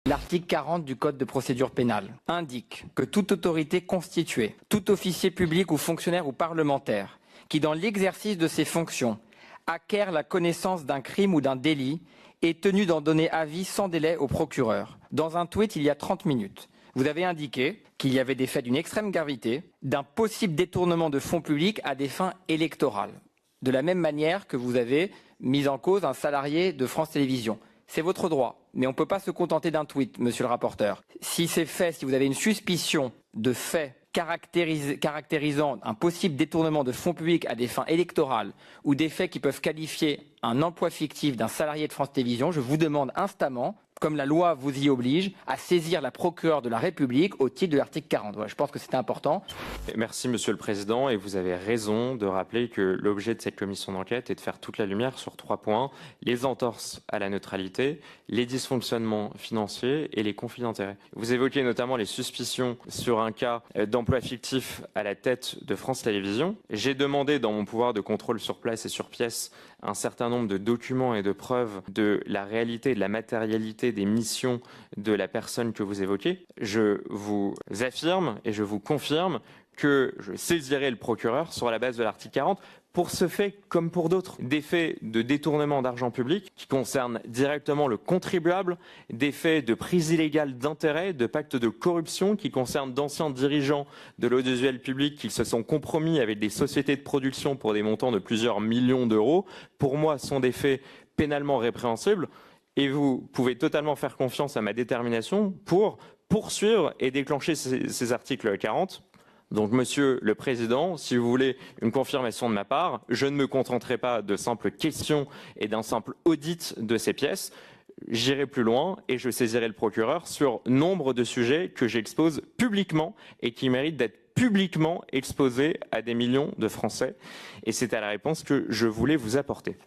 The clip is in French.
L'article 40 du Code de procédure pénale indique que toute autorité constituée, tout officier public ou fonctionnaire ou parlementaire qui, dans l'exercice de ses fonctions, acquiert la connaissance d'un crime ou d'un délit est tenu d'en donner avis sans délai au procureur. Dans un tweet il y a 30 minutes, vous avez indiqué qu'il y avait des faits d'une extrême gravité, d'un possible détournement de fonds publics à des fins électorales. De la même manière que vous avez mis en cause un salarié de France Télévisions. C'est votre droit, mais on ne peut pas se contenter d'un tweet, monsieur le rapporteur. Si ces faits, si vous avez une suspicion de faits caractérisant un possible détournement de fonds publics à des fins électorales ou des faits qui peuvent qualifier un emploi fictif d'un salarié de France Télévisions, je vous demande instamment, comme la loi vous y oblige, à saisir la procureure de la République au titre de l'article 40. Voilà, je pense que c'est important. Merci Monsieur le Président, et vous avez raison de rappeler que l'objet de cette commission d'enquête est de faire toute la lumière sur 3 points: les entorses à la neutralité, les dysfonctionnements financiers et les conflits d'intérêts. Vous évoquez notamment les suspicions sur un cas d'emploi fictif à la tête de France Télévisions. J'ai demandé dans mon pouvoir de contrôle sur place et sur pièce un certain nombre de documents et de preuves de la réalité et de la matérialité des missions de la personne que vous évoquez. Je vous affirme et je vous confirme que je saisirai le procureur sur la base de l'article 40 pour ce fait comme pour d'autres. Des faits de détournement d'argent public qui concernent directement le contribuable, des faits de prise illégale d'intérêts, de pactes de corruption qui concernent d'anciens dirigeants de l'audiovisuel public qui se sont compromis avec des sociétés de production pour des montants de plusieurs millions d'euros. Pour moi, ce sont des faits pénalement répréhensibles. Et vous pouvez totalement faire confiance à ma détermination pour poursuivre et déclencher ces articles 40. Donc, Monsieur le Président, si vous voulez une confirmation de ma part, je ne me contenterai pas de simples questions et d'un simple audit de ces pièces. J'irai plus loin et je saisirai le procureur sur nombre de sujets que j'expose publiquement et qui méritent d'être publiquement exposés à des millions de Français. Et c'est à la réponse que je voulais vous apporter.